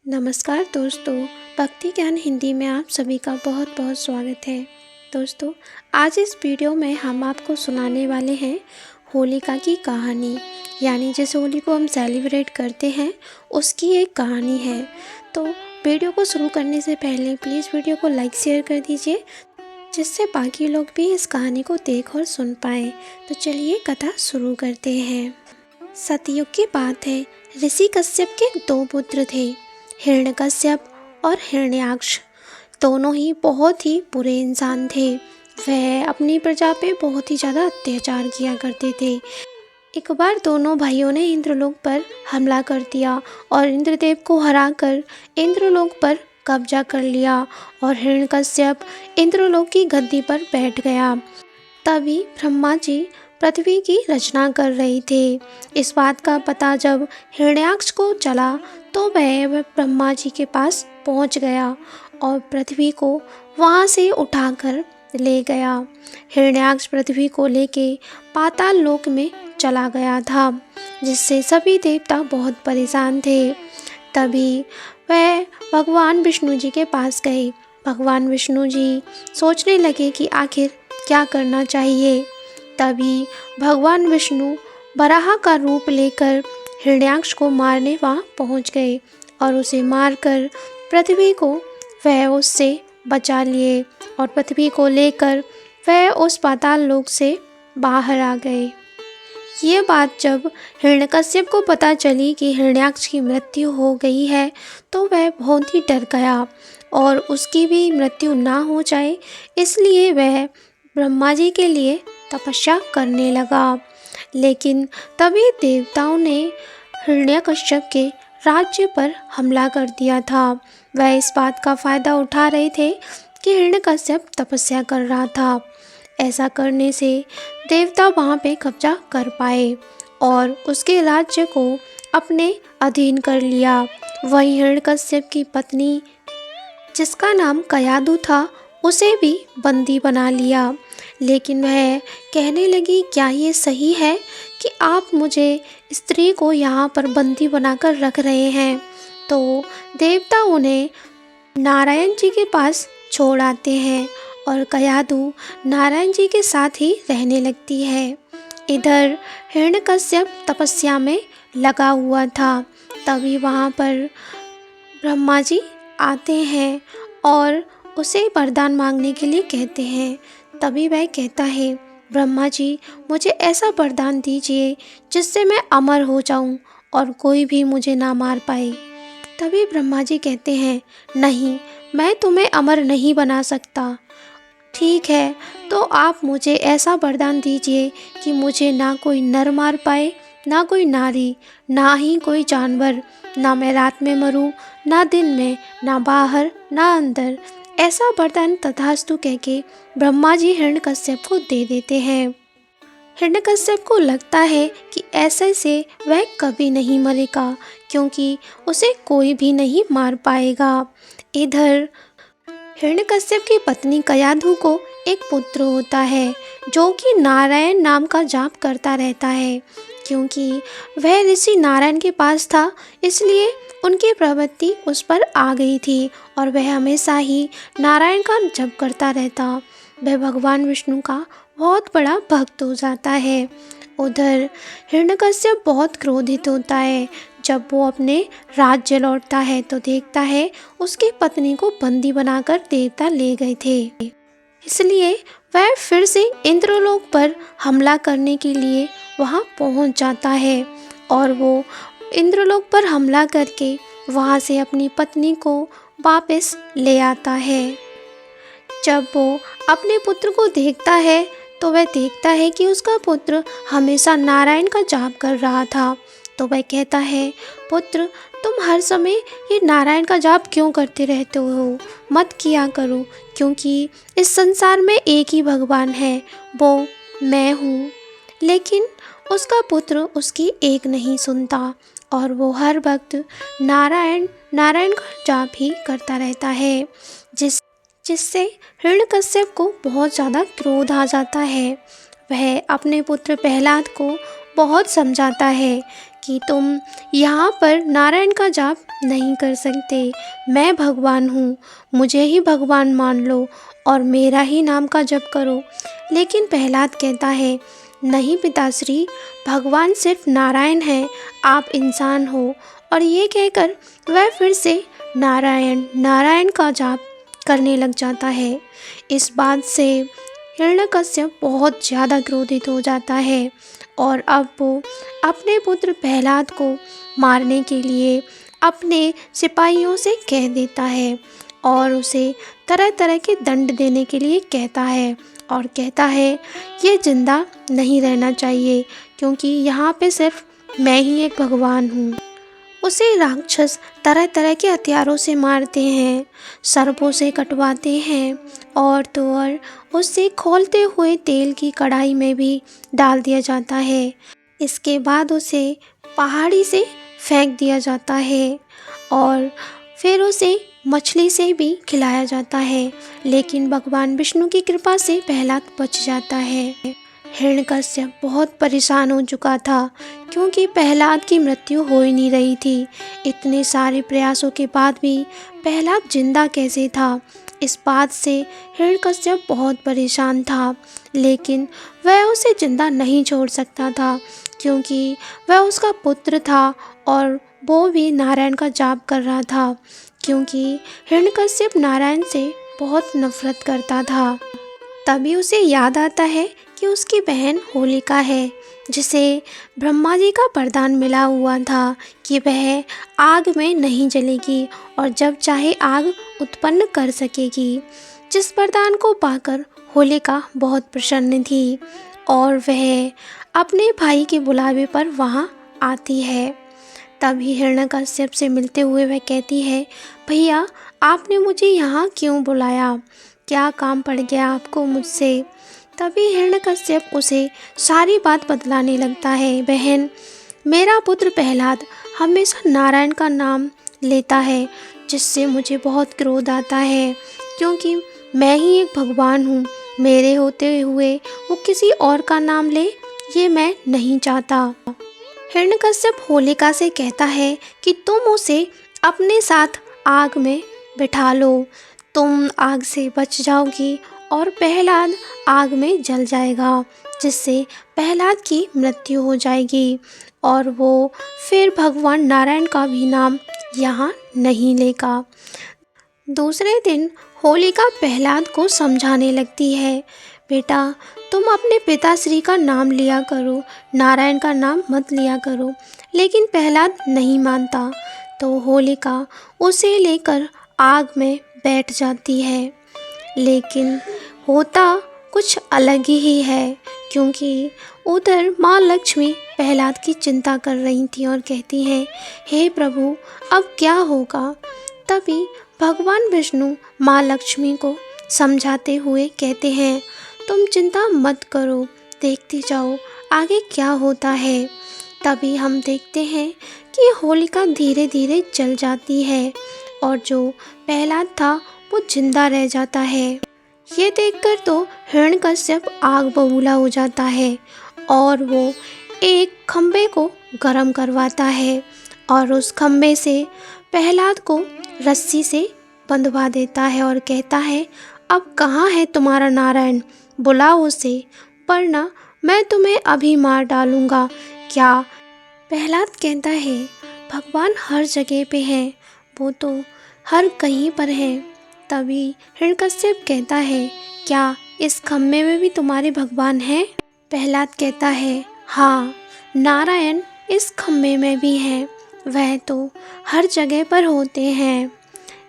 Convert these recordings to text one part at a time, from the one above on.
नमस्कार दोस्तों, भक्ति ज्ञान हिंदी में आप सभी का बहुत बहुत स्वागत है। दोस्तों, आज इस वीडियो में हम आपको सुनाने वाले हैं होलिका की कहानी। यानी जिस होली को हम सेलिब्रेट करते हैं उसकी एक कहानी है। तो वीडियो को शुरू करने से पहले प्लीज़ वीडियो को लाइक शेयर कर दीजिए, जिससे बाकी लोग भी इस कहानी को देख और सुन पाएँ। तो चलिए कथा शुरू करते हैं। सतयुग की बात है। ऋषि कश्यप के 2 पुत्र थे, हिरण्यकश्यप और हिरण्याक्ष। दोनों ही बहुत ही बुरे इंसान थे। वह अपनी प्रजा पे बहुत ही ज़्यादा अत्याचार किया करते थे। एक बार दोनों भाइयों ने इंद्रलोक पर हमला कर दिया और इंद्रदेव को हराकर इंद्रलोक पर कब्जा कर लिया और हिरण्यकश्यप इंद्रलोक की गद्दी पर बैठ गया। तभी ब्रह्मा जी पृथ्वी की रचना कर रहे थे। इस बात का पता जब हिरण्याक्ष को चला तो वह ब्रह्मा जी के पास पहुंच गया और पृथ्वी को वहां से उठाकर ले गया। हिरण्याक्ष पृथ्वी को लेके पाताल लोक में चला गया था, जिससे सभी देवता बहुत परेशान थे। तभी वह भगवान विष्णु जी के पास गए। भगवान विष्णु जी सोचने लगे कि आखिर क्या करना चाहिए। तभी भगवान विष्णु वराह का रूप लेकर हिरण्याक्ष को मारने वहाँ पहुँच गए और उसे मारकर पृथ्वी को वह उससे बचा लिए और पृथ्वी को लेकर वह उस पाताल लोक से बाहर आ गए। ये बात जब हिरण्यकश्यप को पता चली कि हिरण्याक्ष की मृत्यु हो गई है तो वह बहुत ही डर गया और उसकी भी मृत्यु ना हो जाए, इसलिए वह ब्रह्मा जी के लिए तपस्या करने लगा। लेकिन तभी देवताओं ने हिरण्यकश्यप के राज्य पर हमला कर दिया था। वह इस बात का फ़ायदा उठा रहे थे कि हिरण्यकश्यप तपस्या कर रहा था। ऐसा करने से देवता वहाँ पे कब्जा कर पाए और उसके राज्य को अपने अधीन कर लिया। वहीं हिरण्यकश्यप की पत्नी, जिसका नाम कयाधु था, उसे भी बंदी बना लिया। लेकिन वह कहने लगी, क्या ये सही है कि आप मुझे स्त्री को यहाँ पर बंदी बनाकर रख रहे हैं। तो देवता उन्हें नारायण जी के पास छोड़ आते हैं और कयाधु नारायण जी के साथ ही रहने लगती है। इधर हिरण्यकश्यप तपस्या में लगा हुआ था। तभी वहाँ पर ब्रह्मा जी आते हैं और उसे वरदान मांगने के लिए कहते हैं। तभी वह कहता है, ब्रह्मा जी मुझे ऐसा वरदान दीजिए जिससे मैं अमर हो जाऊं और कोई भी मुझे ना मार पाए। तभी ब्रह्मा जी कहते हैं, नहीं, मैं तुम्हें अमर नहीं बना सकता। ठीक है, तो आप मुझे ऐसा वरदान दीजिए कि मुझे ना कोई नर मार पाए, ना कोई नारी, ना ही कोई जानवर, ना मैं रात में मरूं, ना दिन में, ना बाहर, ना अंदर। ऐसा वरदान तथास्तु कह के ब्रह्मा जी हिरण्यकश्यप को दे देते हैं। हिरण्यकश्यप को लगता है कि ऐसे से वह कभी नहीं मरेगा, क्योंकि उसे कोई भी नहीं मार पाएगा। इधर हिरण्यकश्यप की पत्नी कयाधु को एक पुत्र होता है, जो कि नारायण नाम का जाप करता रहता है। क्योंकि वह ऋषि नारायण के पास था, इसलिए उनकी प्रवृत्ति उस पर आ गई थी और वह हमेशा ही नारायण का जप करता रहता। वह भगवान विष्णु का बहुत बड़ा भक्त हो जाता है। उधर हिरण्यकश्यप बहुत क्रोधित होता है। जब वो अपने राज्य लौटता है तो देखता है उसकी पत्नी को बंदी बनाकर देवता ले गए थे। इसलिए वह फिर से इंद्रलोक पर हमला करने के लिए वहां पहुंच जाता है और वो इंद्रलोक पर हमला करके वहां से अपनी पत्नी को वापस ले आता है। जब वो अपने पुत्र को देखता है तो वह देखता है कि उसका पुत्र हमेशा नारायण का जाप कर रहा था। तो वह कहता है, पुत्र, तुम हर समय ये नारायण का जाप क्यों करते रहते हो? मत किया करो, क्योंकि इस संसार में एक ही भगवान है, वो मैं हूँ। लेकिन उसका पुत्र उसकी एक नहीं सुनता और वो हर वक्त नारायण नारायण का जाप ही करता रहता है, जिससे हिरण्यकश्यप को बहुत ज़्यादा क्रोध आ जाता है। वह अपने पुत्र प्रहलाद को बहुत समझाता है कि तुम यहाँ पर नारायण का जाप नहीं कर सकते। मैं भगवान हूँ, मुझे ही भगवान मान लो और मेरा ही नाम का जप करो। लेकिन प्रहलाद कहता है, नहीं पिताश्री, भगवान सिर्फ नारायण है, आप इंसान हो। और ये कहकर वह फिर से नारायण नारायण का जाप करने लग जाता है। इस बात से हिरण्यकश्यप बहुत ज़्यादा क्रोधित हो जाता है और अब वो अपने पुत्र प्रहलाद को मारने के लिए अपने सिपाहियों से कह देता है और उसे तरह तरह के दंड देने के लिए कहता है और कहता है ये जिंदा नहीं रहना चाहिए, क्योंकि यहाँ पे सिर्फ मैं ही एक भगवान हूँ। उसे राक्षस तरह तरह के हथियारों से मारते हैं, सर्पों से कटवाते हैं और तो और उसे खौलते हुए तेल की कढ़ाई में भी डाल दिया जाता है। इसके बाद उसे पहाड़ी से फेंक दिया जाता है और फिर उसे मछली से भी खिलाया जाता है। लेकिन भगवान विष्णु की कृपा से प्रहलाद बच जाता है। हिरण्यकश्यप बहुत परेशान हो चुका था, क्योंकि प्रहलाद की मृत्यु हो ही नहीं रही थी। इतने सारे प्रयासों के बाद भी प्रहलाद जिंदा कैसे था, इस बात से हिरण्यकश्यप बहुत परेशान था। लेकिन वह उसे जिंदा नहीं छोड़ सकता था, क्योंकि वह उसका पुत्र था और वो भी नारायण का जाप कर रहा था, क्योंकि हिरण्यकश्यप नारायण से बहुत नफरत करता था। तभी उसे याद आता है कि उसकी बहन होलिका है, जिसे ब्रह्मा जी का वरदान मिला हुआ था कि वह आग में नहीं जलेगी और जब चाहे आग उत्पन्न कर सकेगी। जिस वरदान को पाकर होलिका बहुत प्रसन्न थी और वह अपने भाई के बुलावे पर वहाँ आती है। तभी हिरण्यकश्यप से मिलते हुए वह कहती है, भैया आपने मुझे यहाँ क्यों बुलाया, क्या काम पड़ गया आपको मुझसे। तभी हिरण्यकश्यप उसे सारी बात बतलाने लगता है, बहन मेरा पुत्र प्रहलाद हमेशा नारायण का नाम लेता है, जिससे मुझे बहुत क्रोध आता है, क्योंकि मैं ही एक भगवान हूँ। मेरे होते हुए वो किसी और का नाम ले, ये मैं नहीं चाहता। हिरण्यकश्यप होलिका से कहता है कि तुम उसे अपने साथ आग में बिठा लो, तुम आग से बच जाओगी और प्रहलाद आग में जल जाएगा, जिससे प्रहलाद की मृत्यु हो जाएगी और वो फिर भगवान नारायण का भी नाम यहाँ नहीं लेगा। दूसरे दिन होलिका प्रहलाद को समझाने लगती है, बेटा तुम अपने पिताश्री का नाम लिया करो, नारायण का नाम मत लिया करो। लेकिन प्रहलाद नहीं मानता, तो होलिका उसे लेकर आग में बैठ जाती है। लेकिन होता कुछ अलग ही है, क्योंकि उधर माँ लक्ष्मी प्रहलाद की चिंता कर रही थी और कहती हैं, हे प्रभु अब क्या होगा। तभी भगवान विष्णु माँ लक्ष्मी को समझाते हुए कहते हैं, तुम चिंता मत करो, देखते जाओ आगे क्या होता है। तभी हम देखते हैं कि होलिका धीरे धीरे जल जाती है और जो प्रहलाद था वो जिंदा रह जाता है। ये देखकर तो हिरण्यकश्यप आग बबूला हो जाता है और वो एक खम्भे को गर्म करवाता है और उस खम्भे से प्रहलाद को रस्सी से बंधवा देता है और कहता है, अब कहाँ है तुम्हारा नारायण, बुलाओ उसे, वरना मैं तुम्हें अभी मार डालूंगा। क्या? प्रहलाद कहता है, भगवान हर जगह पे हैं, वो तो हर कहीं पर हैं। तभी हिरण्यकश्यप कहता है, क्या इस खम्भे में भी तुम्हारे भगवान हैं? प्रहलाद कहता है, हाँ, नारायण इस खम्भे में भी हैं, वह तो हर जगह पर होते हैं।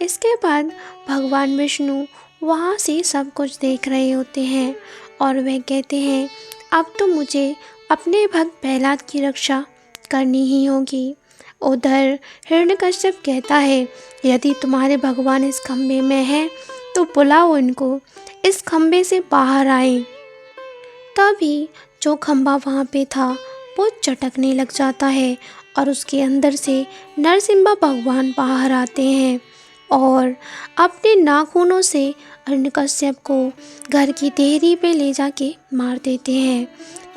इसके बाद भगवान विष्णु वहाँ से सब कुछ देख रहे होते हैं और वह कहते हैं, अब तो मुझे अपने भक्त प्रहलाद की रक्षा करनी ही होगी। उधर हिरण्यकश्यप कहता है, यदि तुम्हारे भगवान इस खम्भे में हैं तो बुलाओ इनको, इस खम्भे से बाहर आए। तभी जो खम्भा वहाँ पे था वो चटकने लग जाता है और उसके अंदर से नरसिम्हा भगवान बाहर आते हैं और अपने नाखूनों से हिरण्यकश्यप को घर की देहरी पे ले जाके मार देते हैं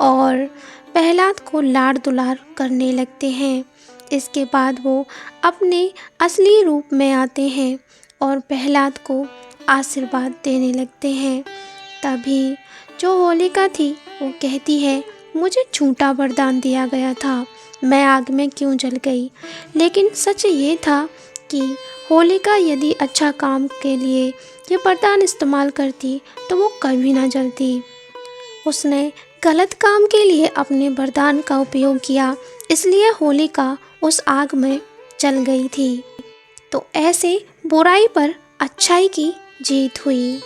और प्रहलाद को लाड़ दुलार करने लगते हैं। इसके बाद वो अपने असली रूप में आते हैं और प्रहलाद को आशीर्वाद देने लगते हैं। तभी जो होलिका थी वो कहती है, मुझे झूठा वरदान दिया गया था, मैं आग में क्यों जल गई। लेकिन सच ये था कि होलिका यदि अच्छा काम के लिए ये वरदान इस्तेमाल करती तो वो कभी ना जलती। उसने गलत काम के लिए अपने वरदान का उपयोग किया, इसलिए होलिका उस आग में जल गई थी। तो ऐसे बुराई पर अच्छाई की जीत हुई।